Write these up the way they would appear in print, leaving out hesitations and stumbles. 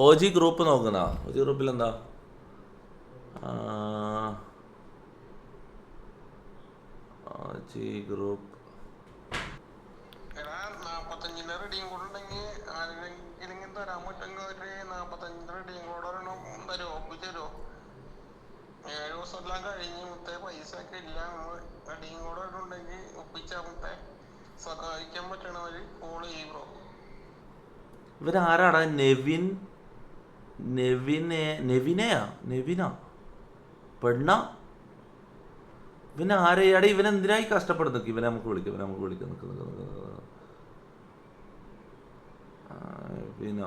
O G group നോക്കുന്ന O G ഗ്രൂപ്പിൽ എന്താ ഒ ജി ഗ്രൂപ്പ് ഇവരാരാടാ? നെവിനാ പെണ്ണ? ഇവന് ആരെയാടെ? ഇവനെന്തിനായി കഷ്ടപ്പെടുന്നു? ഇവനെ നമുക്ക് വിളിക്കാം പിന്നെ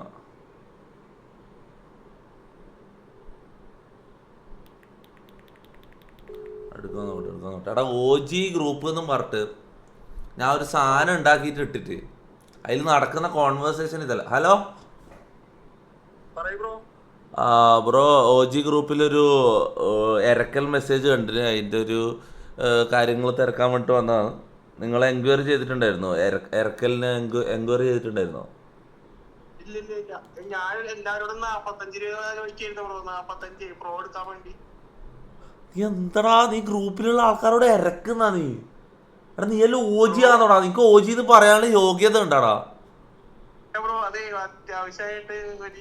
എടുക്കാൻ നോട്ടെ. എടാ ഒ ജി ഗ്രൂപ്പ് എന്നും പറഞ്ഞിട്ട് ഞാൻ ഒരു സാധനം ഉണ്ടാക്കിയിട്ട് ഇട്ടിട്ട് അതിൽ നടക്കുന്ന കോൺവേഴ്സേഷൻ ഇതല്ല. ഹലോ ബ്രോ, ഒ ജി ഗ്രൂപ്പിലൊരു എരക്കൽ മെസ്സേജ് കണ്ടിന്. അതിൻ്റെ ഒരു കാര്യങ്ങൾ തിരക്കാൻ വേണ്ടിട്ട് വന്നതാണ്. നിങ്ങൾ എൻക്വയറി ചെയ്തിട്ടുണ്ടായിരുന്നോ? എരക്കലിന് എൻക്വയറി ചെയ്തിട്ടുണ്ടായിരുന്നോ? എന്താടാ നീ ഗ്രൂപ്പിലുള്ള ആൾക്കാരോട് ഇറക്കുന്നാ നീ? എടാ നീ എല്ലാം ഒ ജി ആണോടാ? നിനക്ക് ഒ ജി എന്ന് പറയാനുള്ള യോഗ്യത ഉണ്ടാടാ?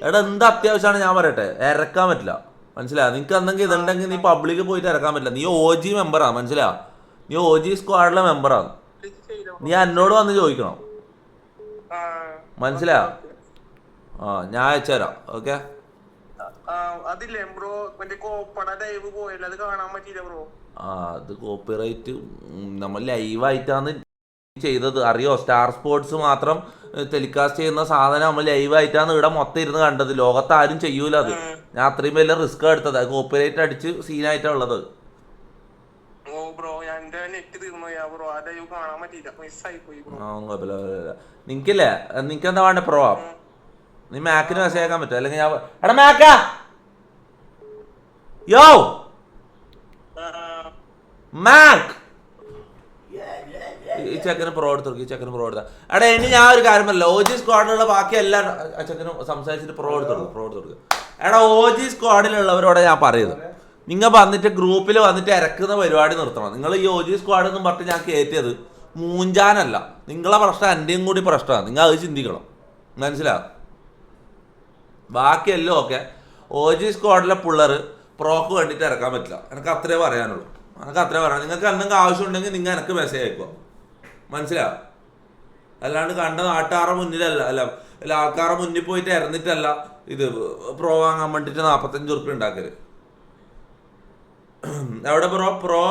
എടാ എന്ത് അത്യാവശ്യമാണ് ഞാൻ പറയട്ടെ? ഇറക്കാൻ പറ്റില്ല, മനസ്സിലാ? നിനക്ക് എന്തെങ്കിലും ഇതുണ്ടെങ്കിൽ നീ പബ്ലിക് പോയിട്ട് ഇറക്കാൻ പറ്റില്ല. നീ ഒ ജി മെമ്പറാ, മനസ്സിലാ? നീ ഒ ജി സ്ക്വാഡിലെ മെമ്പറാണ്. നീ എന്നോട് വന്ന് ചോദിക്കണം, മനസ്സിലാ? ഞാൻ അയച്ചുതരാം. ഓക്കെ, അത് കോപ്പിറൈറ്റ് നമ്മൾ ലൈവായിട്ടാണ് ചെയ്തത്, അറിയോ? സ്റ്റാർ സ്പോർട്സ് മാത്രം ടെലികാസ്റ്റ് ചെയ്യുന്ന സാധനം നമ്മൾ ലൈവായിട്ടാണ് ഇവിടെ മൊത്തം ഇരുന്ന് കണ്ടത്. ലോകത്ത് ആരും ചെയ്യൂല അത്. ഞാൻ അത്രയും വലിയ റിസ്ക് എടുത്തത്. കോപ്പിറൈറ്റ് അടിച്ച് സീനായിട്ടാ ഉള്ളത്. നിനക്കില്ലേ? നിനക്ക് എന്താ വേണ്ട? പ്രോ നീ മാക്കിന് മെസ്സേജ് ആക്കാൻ പറ്റും, അല്ലെങ്കിൽ ഞാൻ എടാ മാക്കാ യോ മാക് ഈ ചെക്കന് പ്രോ എടുത്തു. എടാ ഇനി ഞാൻ ഒരു കാര്യം പറയില്ല. ഒ ജി സ്ക്വാഡിലുള്ള ബാക്കി എല്ലാ ചെക്കനും സംസാരിച്ചിട്ട് പ്രോ എടുത്തു. എടാ ഒ ജി സ്ക്വാഡിലുള്ളവരോടെ ഞാൻ പറയുന്നത്, നിങ്ങൾ വന്നിട്ട് ഗ്രൂപ്പിൽ വന്നിട്ട് ഇറക്കുന്ന പരിപാടി നിർത്തണം. നിങ്ങൾ ഈ ഒ ജി സ്ക്വാഡ് എന്നും പറഞ്ഞിട്ട് ഞാൻ കയറ്റിയത് മൂഞ്ചാനല്ല. നിങ്ങളെ പ്രശ്നം എൻ്റെയും കൂടി പ്രശ്നമാണ്. നിങ്ങൾ അത് ചിന്തിക്കണം, മനസ്സിലാവും? ബാക്കിയല്ലോ ഓക്കെ. ഒ ജി സ്ക്വാഡിലെ പിള്ളേർ പ്രോക്ക് വേണ്ടിയിട്ട് ഇറക്കാൻ പറ്റില്ല. എനിക്ക് അത്രേ പറയാനുള്ളൂ. നിങ്ങൾക്ക് എന്തെങ്കിലും ആവശ്യമുണ്ടെങ്കിൽ നിങ്ങൾ എനിക്ക് മെസ്സേജ് അയക്കുക, മനസ്സിലാവും? അല്ലാണ്ട് കണ്ട നാട്ടുകാരുടെ മുന്നിലല്ല, അല്ല ആൾക്കാരുടെ മുന്നിൽ പോയിട്ട് ഇറന്നിട്ടല്ല ഇത് പ്രോ വാങ്ങാൻ വേണ്ടിയിട്ട് 45 ഉറുപ്പ്യ ഉണ്ടാക്കല്. എവിടെ പ്രോ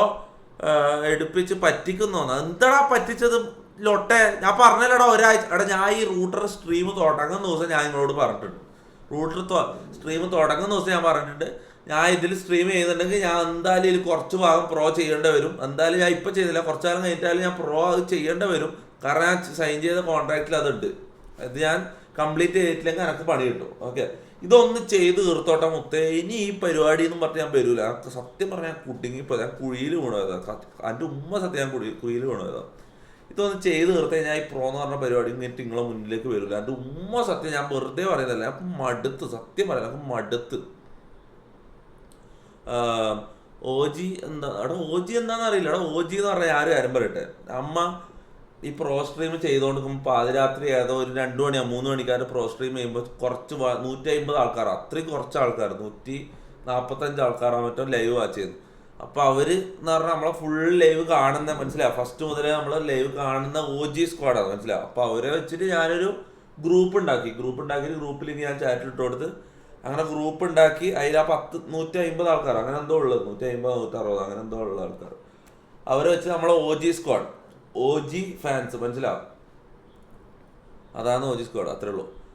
എടുപ്പിച്ച് പറ്റിക്കുന്നു? എന്താടാ പറ്റിച്ചത് ലൊട്ടെ? ഞാൻ പറഞ്ഞല്ലടാ ഒരാഴ്ച. എടാ ഞാൻ ഈ റൂട്ടർ സ്ട്രീം തുടങ്ങുന്ന ദിവസം ഞാൻ നിങ്ങളോട് പറഞ്ഞിട്ടുണ്ട്. സ്ട്രീം തുടങ്ങുന്ന ദിവസം ഞാൻ പറഞ്ഞിട്ടുണ്ട്, ഞാൻ ഇതിൽ സ്ട്രീം ചെയ്യുന്നുണ്ടെങ്കിൽ ഞാൻ എന്തായാലും ഇതിൽ കുറച്ച് ഭാഗം പ്രോ ചെയ്യേണ്ടി വരും. എന്തായാലും ഞാൻ ഇപ്പം ചെയ്തില്ല, കുറച്ച് കാലം കഴിഞ്ഞിട്ടാലും ഞാൻ പ്രോ അത് ചെയ്യേണ്ടി വരും. കാരണം ഞാൻ സൈൻ ചെയ്ത കോൺട്രാക്റ്റിൽ അതുണ്ട്. അത് ഞാൻ കംപ്ലീറ്റ് ചെയ്തിട്ടില്ലെങ്കിൽ എനിക്ക് പണി കിട്ടും. ഓക്കെ, ഇതൊന്ന് ചെയ്ത് തീർത്തോട്ടെ മുത്തേ. ഇനി ഈ പരിപാടി എന്നും പറഞ്ഞ് ഞാൻ വരൂല. സത്യം പറഞ്ഞാൽ ഞാൻ കുടുങ്ങിപ്പോൾ ഞാൻ കുഴിയിൽ വീണതാണ്. എൻ്റെ ഉമ്മ സത്യം ഞാൻ കുഴിയിൽ വീണതാണ്. ഇതൊന്ന് ചെയ്ത് തീർത്തേ ഞാൻ ഈ പ്രോ എന്ന് പറഞ്ഞ പരിപാടി ഇങ്ങോട്ട് നിങ്ങളെ മുന്നിലേക്ക് വരില്ല. എൻ്റെ ഉമ്മ സത്യം ഞാൻ വെറുതെ പറയുന്നതല്ല. ഞാൻ മടുത്ത്, സത്യം പറയാം, എനിക്ക് മടുത്ത്. ഒ ജി എന്താ? എടാ ഒ ജി എന്താണെന്ന് അറിയില്ല. എടാ ഒ ജി എന്ന് പറഞ്ഞാൽ ആരും കാര്യം പറയട്ടെ. അമ്മ ഈ പ്രോ സ്ട്രീം ചെയ്തുകൊണ്ടിരിക്കുമ്പോൾ പാതിരാത്രി ഏതോ ഒരു 2 മണിയോ 3 മണിക്കാർ പ്രോ സ്ട്രീം ചെയ്യുമ്പോൾ കുറച്ച് 150 ആൾക്കാർ, അത്രയും കുറച്ച് ആൾക്കാർ, 145 ആൾക്കാരാണ് മറ്റോ ലൈവ് വാച്ച് ചെയ്തു. അപ്പോൾ അവർ എന്ന് പറഞ്ഞാൽ നമ്മളെ ഫുൾ ലൈവ് കാണുന്ന, മനസ്സിലാവും? ഫസ്റ്റ് മുതലേ നമ്മൾ ലൈവ് കാണുന്ന ഒ ജി സ്ക്വാഡാണ്, മനസ്സിലാവും? അപ്പോൾ അവരെ വെച്ചിട്ട് ഞാനൊരു ഗ്രൂപ്പ് ഉണ്ടാക്കിയിട്ട് ഗ്രൂപ്പിൽ ഞാൻ ചാറ്റ് ഇട്ട് കൊടുത്ത് അങ്ങനെ ഗ്രൂപ്പ് ഉണ്ടാക്കി. അതിൽ ആ 150 ആൾക്കാർ അങ്ങനെ എന്തോ ഉള്ളത്, 150 160 അങ്ങനെ എന്തോ ഉള്ള ആൾക്കാർ, അവരെ വെച്ച് നമ്മളെ O G squad, O G fans, മനസ്സിലാവും? അതാണ് ഒ ജി സ്ക്വാഡ്. അത്രേ ഉള്ളൂ.